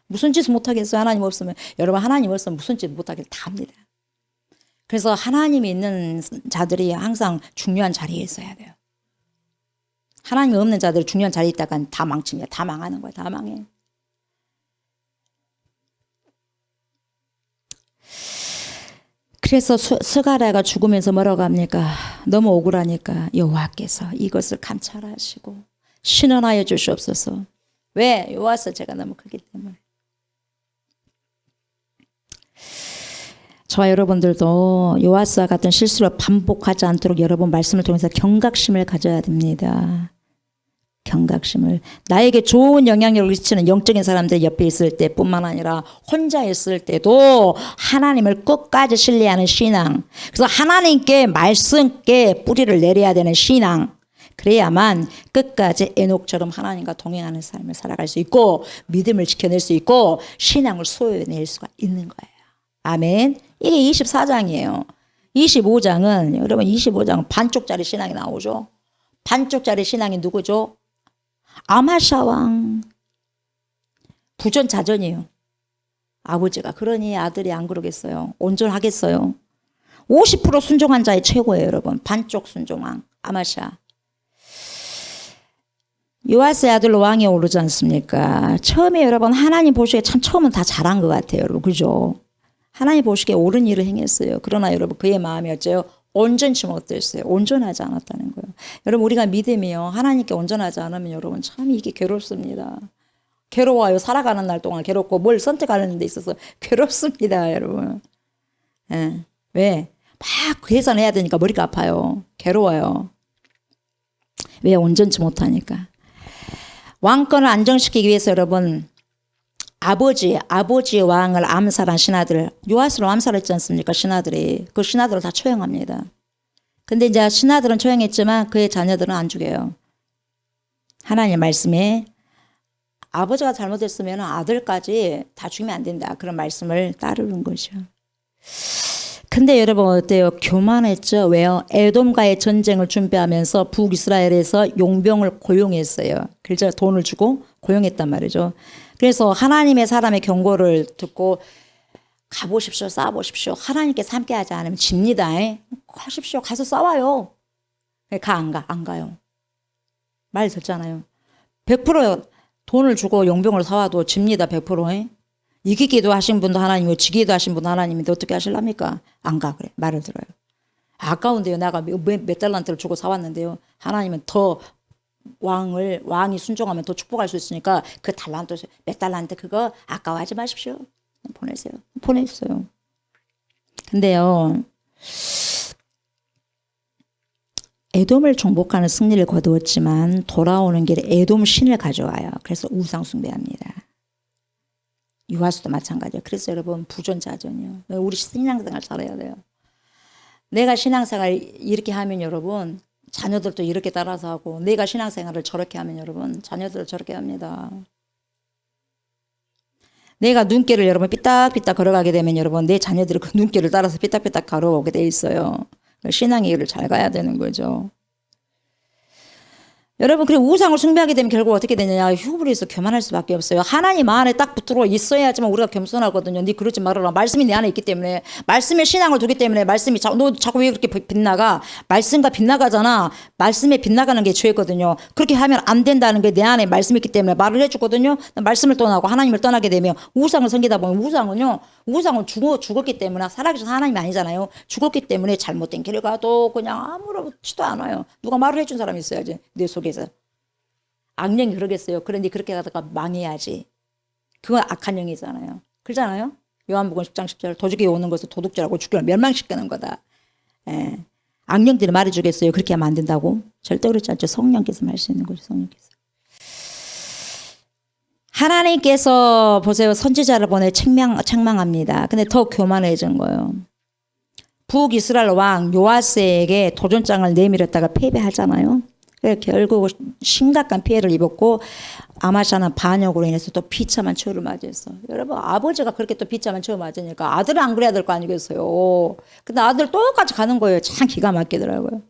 무슨 짓을 못하겠어요. 하나님 없으면. 여러분 하나님 없으면 무슨 짓 못하길 다 합니다. 그래서 하나님이 있는 자들이 항상 중요한 자리에 있어야 돼요. 하나님이 없는 자들이 중요한 자리에 있다가 다 망칩니다. 다 망하는 거예요. 다 망해. 그래서 스가랴가 죽으면서 뭐라고 합니까? 너무 억울하니까 여호와께서 이것을 감찰하시고 신원하여 주시옵소서. 왜? 요아스 죄가 너무 크기 때문에. 저와 여러분들도 요아스와 같은 실수를 반복하지 않도록 여러분 말씀을 통해서 경각심을 가져야 됩니다. 경각심을. 나에게 좋은 영향력을 미치는 영적인 사람들 옆에 있을 때뿐만 아니라 혼자 있을 때도 하나님을 끝까지 신뢰하는 신앙. 그래서 하나님께 말씀께 뿌리를 내려야 되는 신앙. 그래야만 끝까지 에녹처럼 하나님과 동행하는 삶을 살아갈 수 있고 믿음을 지켜낼 수 있고 신앙을 소유해낼 수가 있는 거예요. 아멘. 이게 24장이에요. 25장은 여러분 25장은 반쪽짜리 신앙이 나오죠. 반쪽짜리 신앙이 누구죠? 아마샤 왕. 부전자전이에요. 아버지가 그러니 아들이 안 그러겠어요. 온전하겠어요. 50% 순종한 자의 최고예요, 여러분. 반쪽 순종왕 아마샤. 요아스의 아들로 왕이 오르지 않습니까? 처음에 여러분 하나님 보시기에 참 처음은 다 잘한 것 같아요, 여러분. 그죠? 하나님 보시기에 옳은 일을 행했어요. 그러나 여러분 그의 마음이 어째요? 온전치 못했어요. 온전하지 않았다는 거예요. 여러분 우리가 믿음이요. 하나님께 온전하지 않으면 여러분 참 이게 괴롭습니다. 괴로워요. 살아가는 날 동안 괴롭고 뭘 선택하는 데 있어서 괴롭습니다. 여러분. 예. 왜? 막 계산해야 되니까 머리가 아파요. 괴로워요. 왜? 온전치 못하니까. 왕권을 안정시키기 위해서 여러분 아버지의 왕을 암살한 신하들, 요아스를 암살했지 않습니까? 신하들이. 그 신하들을 다 처형합니다. 근데 이제 신하들은 처형했지만 그의 자녀들은 안 죽여요. 하나님 말씀에 아버지가 잘못했으면 아들까지 다 죽이면 안 된다. 그런 말씀을 따르는 거죠. 근데 여러분 어때요? 교만했죠? 왜요? 에돔과의 전쟁을 준비하면서 북이스라엘에서 용병을 고용했어요. 그래서 돈을 주고 고용했단 말이죠. 그래서 하나님의 사람의 경고를 듣고 가보십시오. 싸워보십시오. 하나님께 함께하지 않으면 집니다. 가십시오. 가서 싸워요. 안 가요. 말 듣잖아요. 100% 돈을 주고 용병을 사와도 집니다. 100%. 이기기도 하신 분도 하나님이고 지기도 하신 분도 하나님인데 어떻게 하실랍니까? 안 가. 그래. 말을 들어요. 아까운데요. 내가 몇 달란트를 주고 사왔는데요. 하나님은 더 왕이 순종하면 더 축복할 수 있으니까 그 달란트 몇 달란트 그거 아까워하지 마십시오. 보냈어요. 근데요. 에돔을 정복하는 승리를 거두었지만 돌아오는 길에 에돔 신을 가져와요. 그래서 우상 숭배합니다. 요아스도 마찬가지예요. 그래서 여러분 부전자전이요. 우리 신앙생활 잘해야 돼요. 내가 신앙생활 이렇게 하면 여러분 자녀들도 이렇게 따라서 하고 내가 신앙생활을 저렇게 하면 여러분 자녀들을 저렇게 합니다. 내가 눈길을 여러분 삐딱삐딱 걸어가게 되면 여러분 내 자녀들이 그 눈길을 따라서 삐딱삐딱 걸어오게 돼 있어요. 신앙의 길을 잘 가야 되는 거죠. 여러분 그리고 우상을 숭배하게 되면 결국 어떻게 되느냐. 휴브리에서 교만할 수밖에 없어요. 하나님 안에 딱 붙들어 있어야지만 우리가 겸손하거든요. 네 그러지 말아라. 말씀이 내 안에 있기 때문에 말씀에 신앙을 두기 때문에 말씀이 너 자꾸 왜 그렇게 빗나가. 말씀과 빗나가잖아. 말씀에 빗나가는 게 죄거든요. 그렇게 하면 안 된다는 게 내 안에 말씀이 있기 때문에 말을 해주거든요. 말씀을 떠나고 하나님을 떠나게 되면 우상을 섬기다 보면 우상은 죽었기 때문에 살아계신 하나님이 아니잖아요. 죽었기 때문에 잘못된 길을 가도 그냥 아무렇지도 않아요. 누가 말을 해준 사람이 있어야지 내 속에. 악령이 그러겠어요. 그런데 그렇게 가다가 망해야지. 그건 악한 영이잖아요. 그러잖아요. 요한복음 10장 10절 도적이 오는 것을 도둑질하고 죽기를 멸망시키는 거다. 예. 악령들이 말해주겠어요. 그렇게 하면 안 된다고. 절대 그렇지 않죠. 성령께서 말 수 있는 거죠. 성령께서. 하나님께서 보세요. 선지자를 보내 책망합니다. 근데 더 교만해진 거예요. 북이스라엘 왕 요아스에게 도전장을 내밀었다가 패배하잖아요. 결국 심각한 피해를 입었고 아마샤는 반역으로 인해서 또 비참한 처우를 맞이했어. 여러분 아버지가 그렇게 또 비참한 처우 맞으니까 아들은 안 그래야 될 거 아니겠어요. 근데 아들 똑같이 가는 거예요. 참 기가 막히더라고요.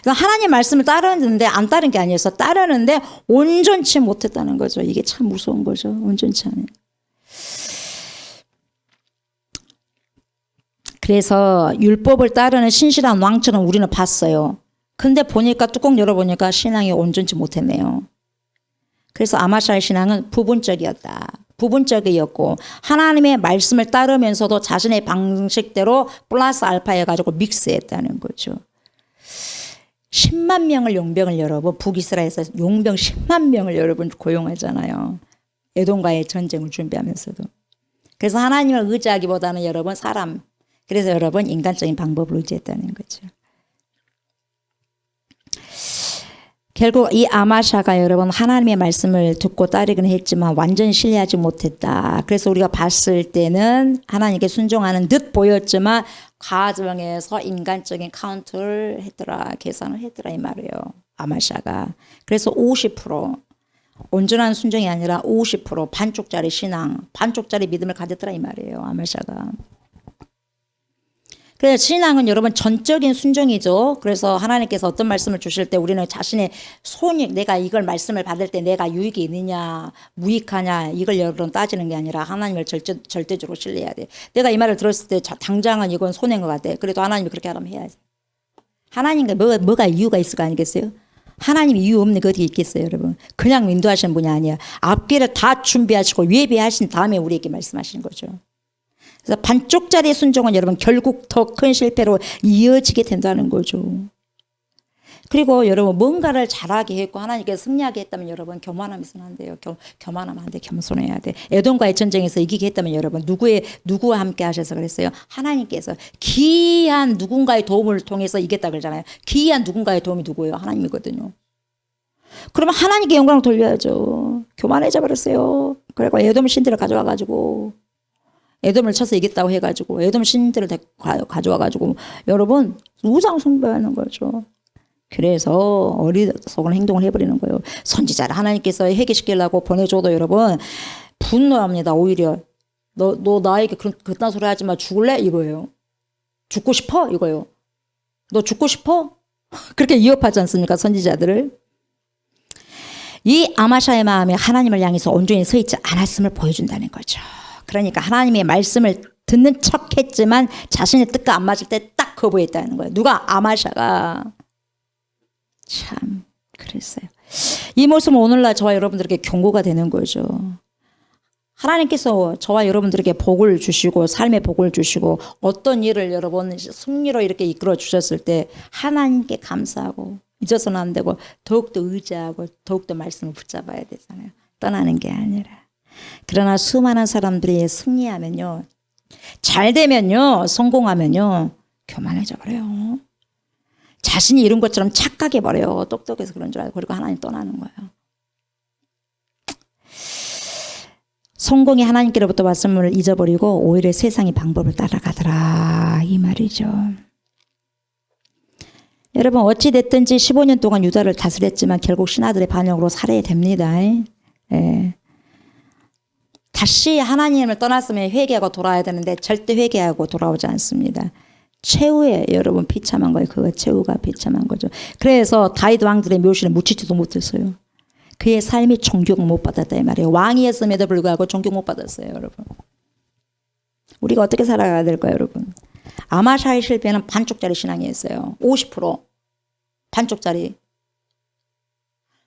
그래서 하나님 말씀을 따르는데 안 따른 게 아니었어. 따르는데 온전치 못했다는 거죠. 이게 참 무서운 거죠. 온전치 않아요. 그래서 율법을 따르는 신실한 왕처럼 우리는 봤어요. 근데 보니까 뚜껑 열어보니까 신앙이 온전치 못했네요. 그래서 아마샤의 신앙은 부분적이었다. 부분적이었고 하나님의 말씀을 따르면서도 자신의 방식대로 플러스 알파 해가지고 믹스했다는 거죠. 10만 명을 용병을 여러분 북이스라엘에서 용병 10만 명을 여러분 고용하잖아요. 에돔과의 전쟁을 준비하면서도. 그래서 하나님을 의지하기보다는 여러분 사람, 그래서 여러분 인간적인 방법을 의지했다는 거죠. 결국 이 아마샤가 여러분 하나님의 말씀을 듣고 따르기는 했지만 완전히 신뢰하지 못했다. 그래서 우리가 봤을 때는 하나님께 순종하는 듯 보였지만 과정에서 인간적인 카운트를 했더라. 계산을 했더라 이 말이에요. 아마샤가. 그래서 50% 온전한 순종이 아니라 50% 반쪽짜리 신앙, 반쪽짜리 믿음을 가졌더라 이 말이에요. 아마샤가. 그래서 신앙은 여러분 전적인 순종이죠. 그래서 하나님께서 어떤 말씀을 주실 때 우리는 자신의 손익, 내가 이걸 말씀을 받을 때 내가 유익이 있느냐 무익하냐 이걸 여러분 따지는 게 아니라 하나님을 절대적으로 신뢰해야 돼. 내가 이 말을 들었을 때 당장은 이건 손해인 것 같아. 그래도 하나님이 그렇게 하라면 해야지. 하나님과 뭐가 이유가 있을 거 아니겠어요? 하나님이 이유 없는 게 어디 있겠어요 여러분. 그냥 인도하시는 분이 아니야. 앞길을 다 준비하시고 예비하신 다음에 우리에게 말씀하시는 거죠. 그래서 반쪽짜리 순종은 여러분 결국 더 큰 실패로 이어지게 된다는 거죠. 그리고 여러분 뭔가를 잘하게 했고 하나님께서 승리하게 했다면 여러분 교만하면서는 안 돼요. 교만하면 안 돼. 겸손해야 돼. 에돔과의 전쟁에서 이기게 했다면 여러분 누구와 함께 하셔서 그랬어요? 하나님께서 기이한 누군가의 도움을 통해서 이겼다 그러잖아요. 기이한 누군가의 도움이 누구예요? 하나님이거든요. 그러면 하나님께 영광을 돌려야죠. 교만해져 버렸어요. 그리고 에돔 신들을 가져와가지고 에돔을 쳐서 이겼다고 해가지고 에돔 신들을 가져와가지고 여러분 우상 숭배하는 거죠. 그래서 어리석은 행동을 해버리는 거예요. 선지자를 하나님께서 회개시키려고 보내줘도 여러분 분노합니다. 오히려 너 나에게 그딴 소리 하지 마. 죽을래? 이거예요. 죽고 싶어? 이거예요. 너 죽고 싶어? 그렇게 위협하지 않습니까? 선지자들을. 이 아마샤의 마음에 하나님을 향해서 온전히 서 있지 않았음을 보여준다는 거죠. 그러니까 하나님의 말씀을 듣는 척 했지만 자신의 뜻과 안 맞을 때 딱 거부했다는 거예요. 누가? 아마샤가. 참 그랬어요. 이 모습은 오늘날 저와 여러분들에게 경고가 되는 거죠. 하나님께서 저와 여러분들에게 복을 주시고 삶의 복을 주시고 어떤 일을 여러분 승리로 이렇게 이끌어 주셨을 때 하나님께 감사하고 잊어서는 안 되고 더욱더 의지하고 더욱더 말씀을 붙잡아야 되잖아요. 떠나는 게 아니라. 그러나 수많은 사람들이 승리하면요. 잘 되면요. 성공하면요. 교만해져 버려요. 자신이 이룬 것처럼 착각해 버려요. 똑똑해서 그런 줄 알고. 그리고 하나님 떠나는 거예요. 성공이 하나님께로부터 말씀을 잊어버리고 오히려 세상의 방법을 따라가더라. 이 말이죠. 여러분 어찌 됐든지 15년 동안 유다를 다스렸지만 결국 신하들의 반역으로 살해됩니다. 예. 다시 하나님을 떠났으면 회개하고 돌아와야 되는데 절대 회개하고 돌아오지 않습니다. 최후에 여러분 비참한 거예요. 그거 최후가 비참한 거죠. 그래서 다윗 왕들의 묘실을 묻히지도 못했어요. 그의 삶이 존경 못 받았다 이 말이에요. 왕이었음에도 불구하고 존경 못 받았어요. 여러분. 우리가 어떻게 살아가야 될까요? 여러분. 아마샤의 실패는 반쪽짜리 신앙이었어요. 50% 반쪽짜리.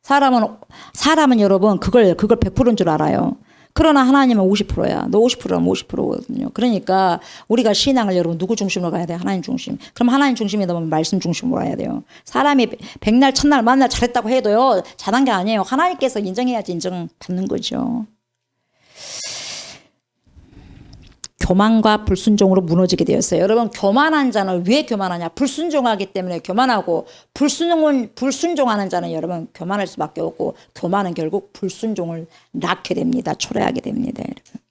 사람은 여러분 그걸 100%인 줄 알아요. 그러나 하나님은 50%야. 너 50%라면 50%거든요. 그러니까 우리가 신앙을 여러분 누구 중심으로 가야 돼요? 하나님 중심. 그럼 하나님 중심이다 보면 말씀 중심으로 가야 돼요. 사람이 백날 첫날 만날 잘했다고 해도요. 잘한 게 아니에요. 하나님께서 인정해야지 인정받는 거죠. 교만과 불순종으로 무너지게 되었어요. 여러분 교만한 자는 왜 교만하냐? 불순종하기 때문에 교만하고 불순종하는 자는 여러분 교만할 수밖에 없고 교만은 결국 불순종을 낳게 됩니다. 초래하게 됩니다. 여러분.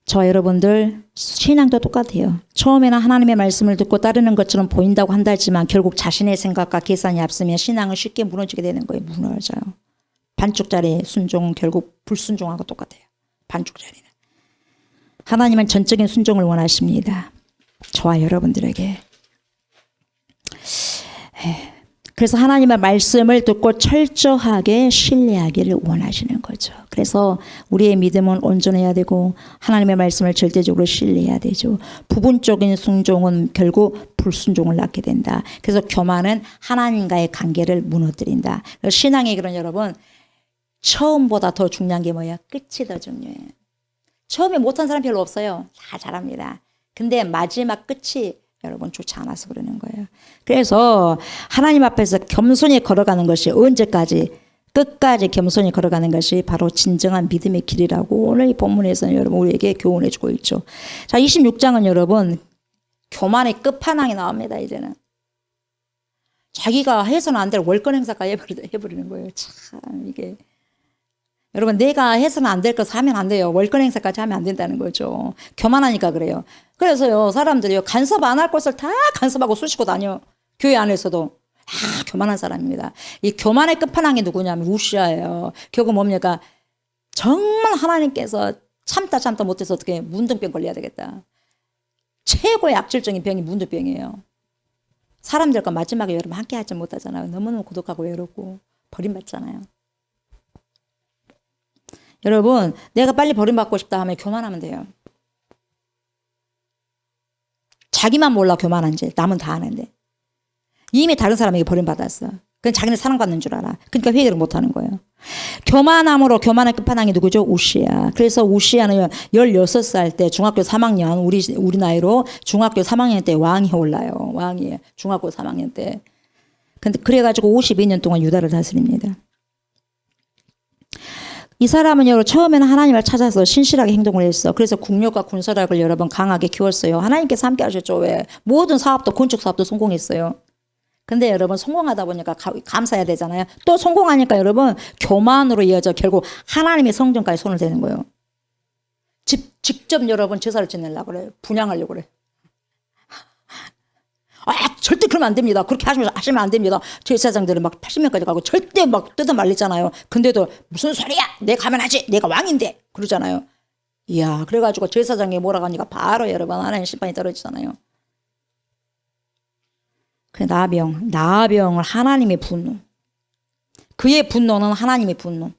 저와 여러분들 신앙도 똑같아요. 처음에는 하나님의 말씀을 듣고 따르는 것처럼 보인다고 한다지만 결국 자신의 생각과 계산이 앞서면 신앙은 쉽게 무너지게 되는 거예요. 무너져요. 반쪽짜리 순종은 결국 불순종하고 똑같아요. 반쪽짜리는. 하나님은 전적인 순종을 원하십니다. 저와 여러분들에게. 그래서 하나님의 말씀을 듣고 철저하게 신뢰하기를 원하시는 거죠. 그래서 우리의 믿음은 온전해야 되고 하나님의 말씀을 절대적으로 신뢰해야 되죠. 부분적인 순종은 결국 불순종을 낳게 된다. 그래서 교만은 하나님과의 관계를 무너뜨린다. 신앙의 길은 여러분 처음보다 더 중요한 게 뭐예요? 끝이 더 중요해요. 처음에 못한 사람 별로 없어요. 다 잘합니다. 근데 마지막 끝이 여러분 좋지 않아서 그러는 거예요. 그래서 하나님 앞에서 겸손히 걸어가는 것이 언제까지 끝까지 겸손히 걸어가는 것이 바로 진정한 믿음의 길이라고 오늘 이 본문에서는 여러분 우리에게 교훈해 주고 있죠. 자, 26장은 여러분 교만의 끝판왕이 나옵니다. 이제는 자기가 해서는 안 될 월권 행사까지 해버리는 거예요. 참 이게 여러분 내가 해서는 안 될 것을 하면 안 돼요. 월권 행사까지 하면 안 된다는 거죠. 교만하니까 그래요. 그래서요 사람들이요 간섭 안 할 것을 다 간섭하고 쑤시고 다녀. 교회 안에서도 교만한 사람입니다. 이 교만의 끝판왕이 누구냐면 우시아예요. 결국 뭡니까? 정말 하나님께서 참다 못해서 어떻게 문둥병 걸려야 되겠다. 최고의 악질적인 병이 문둥병이에요. 사람들과 마지막에 여러분 함께 하지 못하잖아요. 너무너무 고독하고 외롭고 버림받잖아요. 여러분 내가 빨리 버림받고 싶다 하면 교만하면 돼요. 자기만 몰라 교만한지 남은 다 아는데 이미 다른 사람에게 버림받았어. 그건 자기는 사랑받는 줄 알아. 그러니까 회개를 못하는 거예요. 교만함으로 교만의 끝판왕이 누구죠? 우시야. 그래서 우시야는 16살 때 중학교 3학년 우리 나이로 중학교 3학년 때 왕이 올라요. 왕이에요. 중학교 3학년 때. 근데 그래가지고 52년 동안 유다를 다스립니다. 이 사람은 여러분 처음에는 하나님을 찾아서 신실하게 행동을 했어. 그래서 국력과 군사력을 여러분 강하게 키웠어요. 하나님께서 함께 하셨죠. 왜? 모든 사업도 건축 사업도 성공했어요. 근데 여러분 성공하다 보니까 감사해야 되잖아요. 또 성공하니까 여러분 교만으로 이어져 결국 하나님의 성전까지 손을 대는 거예요. 직접 여러분 제사를 지내려고 그래요. 분양하려고 그래요. 절대 그러면 안 됩니다. 그렇게 하시면 안 됩니다. 제사장들은 막 80명까지 가고 절대 막 뜯어 말리잖아요. 근데도 무슨 소리야? 내가 가면 하지. 내가 왕인데. 그러잖아요. 이야, 그래가지고 제사장이 뭐라고 하니까 바로 여러분 하나님 심판이 떨어지잖아요. 그 나병을 하나님의 분노. 그의 분노는 하나님의 분노.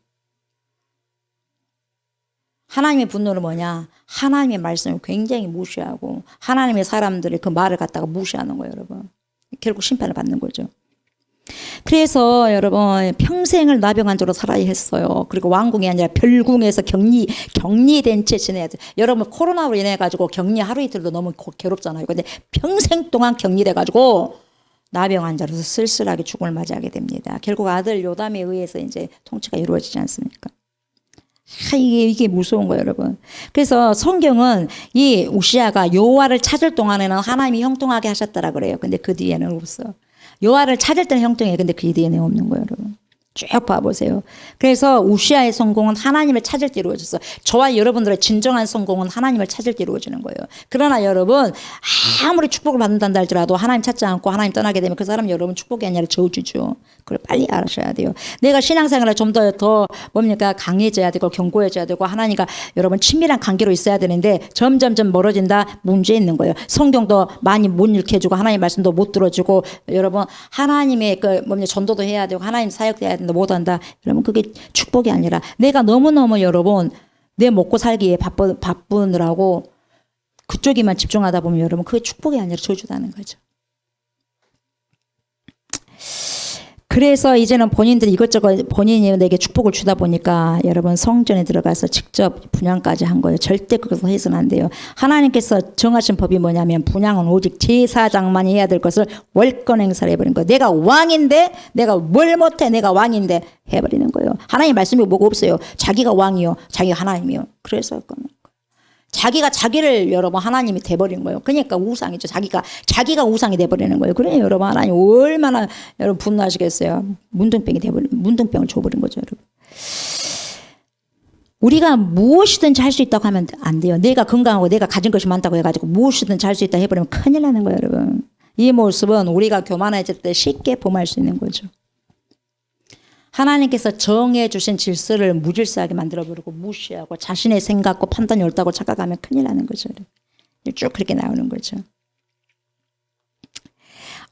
하나님의 분노는 뭐냐? 하나님의 말씀을 굉장히 무시하고 하나님의 사람들이 그 말을 갖다가 무시하는 거예요, 여러분. 결국 심판을 받는 거죠. 그래서 여러분 평생을 나병환자로 살아야 했어요. 그리고 왕궁이 아니라 별궁에서 격리된 채 지내야 돼. 여러분 코로나로 인해 가지고 격리 하루 이틀도 너무 괴롭잖아요. 근데 평생 동안 격리돼 가지고 나병 환자로서 쓸쓸하게 죽음을 맞이하게 됩니다. 결국 아들 요담에 의해서 이제 통치가 이루어지지 않습니까? 이게 무서운 거예요, 여러분. 그래서 성경은 이 우시아가 여호와를 찾을 동안에는 하나님이 형통하게 하셨다라 그래요. 근데 그 뒤에는 없어. 여호와를 찾을 때는 형통해. 근데 그 뒤에는 없는 거예요, 여러분. 쭉 봐보세요. 그래서 우시아의 성공은 하나님을 찾을 때 이루어졌어. 저와 여러분들의 진정한 성공은 하나님을 찾을 때 이루어지는 거예요. 그러나 여러분 아무리 축복을 받는다 할지라도 하나님 찾지 않고 하나님 떠나게 되면 그 사람 여러분 축복이 아니라 저주죠. 그걸 빨리 알아셔야 돼요. 내가 신앙생활을 좀 더 뭡니까 강해져야 되고 견고해져야 되고 하나님과 여러분 친밀한 관계로 있어야 되는데 점점점 멀어진다. 문제 있는 거예요. 성경도 많이 못 읽게 해주고 하나님 말씀도 못 들어주고 여러분 하나님의 전도도 해야 되고 하나님 사역도 해야 되는데 못한다. 여러분 그게 축복이 아니라 내가 너무너무 여러분 내 먹고 살기에 바쁘느라고 그쪽에만 집중하다 보면 여러분 그게 축복이 아니라 저주다는 거죠. 그래서 이제는 본인들이 이것저것 본인이 내게 축복을 주다 보니까 여러분 성전에 들어가서 직접 분양까지 한 거예요. 절대 그것을 해서는 안 돼요. 하나님께서 정하신 법이 뭐냐면 분양은 오직 제사장만이 해야 될 것을 월권 행사를 해버린 거예요. 내가 왕인데 내가 뭘 못해 내가 왕인데 해버리는 거예요. 하나님 말씀이 뭐가 없어요. 자기가 왕이요. 자기가 하나님이요. 그래서 그건 자기가 자기를 여러분 하나님이 돼버린 거예요. 그러니까 우상이죠. 자기가 우상이 돼버리는 거예요. 그래 여러분 하나님 얼마나 여러분 분노하시겠어요. 문둥병을 줘버린 거죠, 여러분. 우리가 무엇이든지 할 수 있다고 하면 안 돼요. 내가 건강하고 내가 가진 것이 많다고 해가지고 무엇이든지 할 수 있다 해버리면 큰일 나는 거예요, 여러분. 이 모습은 우리가 교만해질 때 쉽게 범할 수 있는 거죠. 하나님께서 정해 주신 질서를 무질서하게 만들어버리고 무시하고 자신의 생각과 판단이 옳다고 착각하면 큰일 나는 거죠. 쭉 그렇게 나오는 거죠.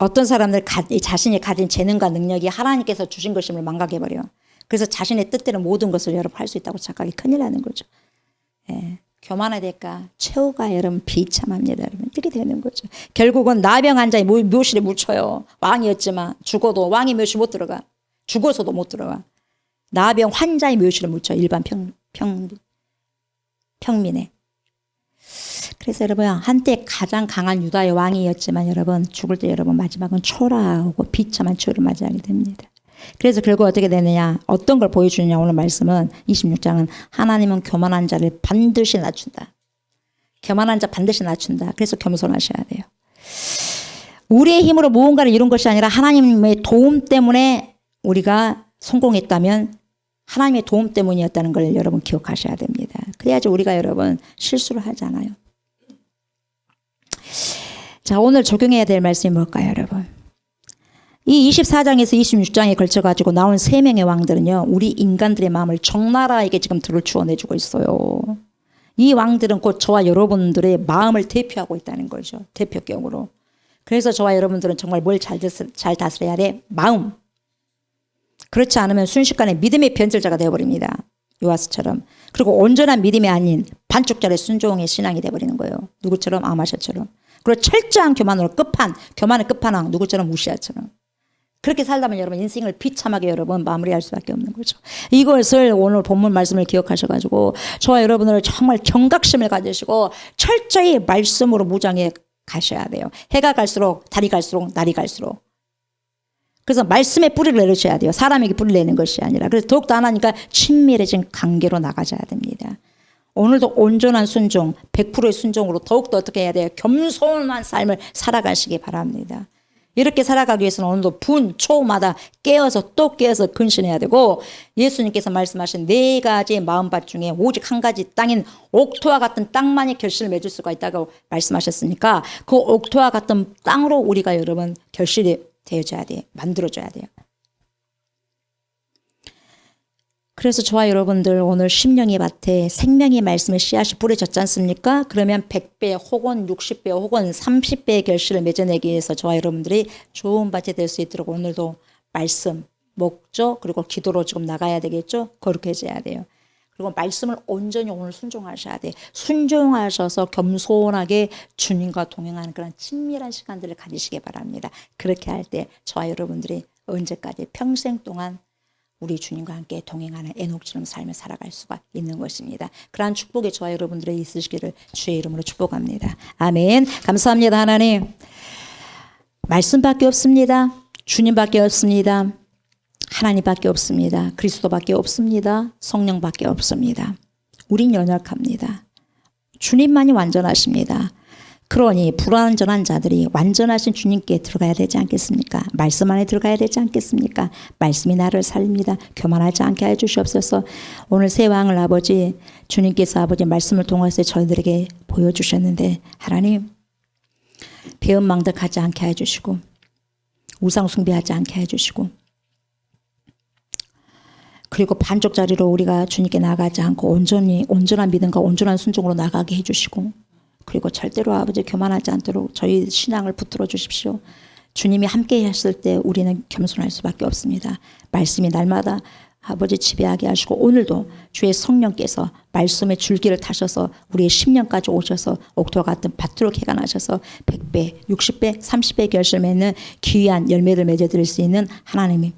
어떤 사람들 자신이 가진 재능과 능력이 하나님께서 주신 것임을 망각해버려. 그래서 자신의 뜻대로 모든 것을 여러분 할 수 있다고 착각이 큰일 나는 거죠. 예. 교만하니까 최후가 여러분 비참합니다. 여러분 이렇게 되는 거죠. 결국은 나병 환자의 묘실에 묻혀요. 왕이었지만 죽어도 왕의 묘실 못 들어가. 죽어서도 못 들어가. 나병 환자의 묘실에 묻혀. 일반 평민에. 그래서 여러분 한때 가장 강한 유다의 왕이었지만 여러분 죽을 때 여러분 마지막은 초라하고 비참한 최후를 맞이하게 됩니다. 그래서 결국 어떻게 되느냐, 어떤 걸 보여주느냐, 오늘 말씀은 26장은 하나님은 교만한 자를 반드시 낮춘다. 교만한 자 반드시 낮춘다. 그래서 겸손하셔야 돼요. 우리의 힘으로 무언가를 이룬 것이 아니라 하나님의 도움 때문에 우리가 성공했다면 하나님의 도움 때문이었다는 걸 여러분 기억하셔야 됩니다. 그래야지 우리가 여러분 실수를 하잖아요. 자, 오늘 적용해야 될 말씀이 뭘까요, 여러분? 이 24장에서 26장에 걸쳐가지고 나온 3명의 왕들은요, 우리 인간들의 마음을 적나라하게 지금 들을 주어내주고 있어요. 이 왕들은 곧 저와 여러분들의 마음을 대표하고 있다는 거죠. 대표격으로. 그래서 저와 여러분들은 정말 뭘 잘 다스려야 돼? 마음. 그렇지 않으면 순식간에 믿음의 변절자가 되어버립니다. 요아스처럼. 그리고 온전한 믿음이 아닌 반쪽짜리 순종의 신앙이 되어버리는 거예요. 누구처럼? 아마샤처럼. 그리고 철저한 교만으로 교만의 끝판왕, 누구처럼? 우시아처럼. 그렇게 살다면 여러분 인생을 비참하게 여러분 마무리할 수밖에 없는 거죠. 이것을 오늘 본문 말씀을 기억하셔가지고 저와 여러분을 정말 경각심을 가지시고 철저히 말씀으로 무장해 가셔야 돼요. 해가 갈수록 달이 갈수록 날이 갈수록. 그래서 말씀의 뿌리를 내리셔야 돼요. 사람에게 뿌리를 내는 것이 아니라. 그래서 더욱더 하나님과 친밀해진 관계로 나가셔야 됩니다. 오늘도 온전한 순종, 100%의 순종으로 더욱더 어떻게 해야 돼요? 겸손한 삶을 살아가시기 바랍니다. 이렇게 살아가기 위해서는 오늘도 초마다 깨어서 또 깨어서 근신해야 되고, 예수님께서 말씀하신 4가지의 마음밭 중에 오직 한 가지 땅인 옥토와 같은 땅만이 결실을 맺을 수가 있다고 말씀하셨으니까 그 옥토와 같은 땅으로 우리가 여러분 결실이 되어져야 돼요. 만들어져야 돼요. 그래서 저와 여러분들 오늘 심령의 밭에 생명의 말씀의 씨앗이 뿌려졌지 않습니까? 그러면 100배 혹은 60배 혹은 30배의 결실을 맺어내기 위해서 저와 여러분들이 좋은 밭이 될 수 있도록 오늘도 말씀, 목적 그리고 기도로 지금 나가야 되겠죠? 거룩해져야 돼요. 그리고 말씀을 온전히 오늘 순종하셔야 돼요. 순종하셔서 겸손하게 주님과 동행하는 그런 친밀한 시간들을 가지시기 바랍니다. 그렇게 할 때 저와 여러분들이 언제까지 평생 동안 우리 주님과 함께 동행하는 에녹처럼 삶을 살아갈 수가 있는 것입니다. 그러한 축복이 저와 여러분들의 있으시기를 주의 이름으로 축복합니다. 아멘. 감사합니다. 하나님. 말씀밖에 없습니다. 주님밖에 없습니다. 하나님밖에 없습니다. 그리스도밖에 없습니다. 성령밖에 없습니다. 우린 연약합니다. 주님만이 완전하십니다. 그러니 불완전한 자들이 완전하신 주님께 들어가야 되지 않겠습니까? 말씀 안에 들어가야 되지 않겠습니까? 말씀이 나를 살립니다. 교만하지 않게 해 주시옵소서. 오늘 새 왕을 아버지 주님께서 아버지 말씀을 통해서 저희들에게 보여주셨는데 하나님 배은망덕하지 않게 해주시고 우상 숭배하지 않게 해주시고 그리고 반쪽짜리로 우리가 주님께 나가지 않고 온전한 믿음과 온전한 순종으로 나가게 해주시고 그리고 절대로 아버지 교만하지 않도록 저희 신앙을 붙들어 주십시오. 주님이 함께 하실 때 우리는 겸손할 수밖에 없습니다. 말씀이 날마다 아버지 지배하게 하시고 오늘도 주의 성령께서 말씀의 줄기를 타셔서 우리의 심령까지 오셔서 옥토와 같은 밭으로 개간하셔서 100배, 60배, 30배 결실 맺는 귀한 열매를 맺어드릴 수 있는 하나님의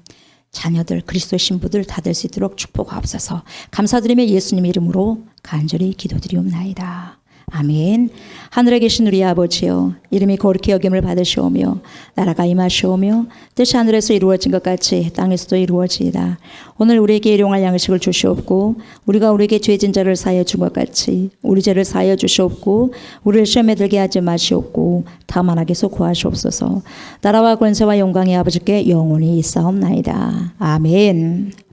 자녀들, 그리스도의 신부들 다 될 수 있도록 축복하옵소서. 감사드리며 예수님 이름으로 간절히 기도드리옵나이다. 아멘. 하늘에 계신 우리 아버지여, 이름이 거룩히 여김을 받으시오며 나라가 임하시오며 뜻이 하늘에서 이루어진 것 같이 땅에서도 이루어지이다. 오늘 우리에게 일용할 양식을 주시옵고 우리가 우리에게 죄진 자를 사하여 준 것 같이 우리 죄를 사하여 주시옵고 우리를 시험에 들게 하지 마시옵고 다만 악에서 구하시옵소서. 나라와 권세와 영광이 아버지께 영원히 있사옵나이다. 아멘.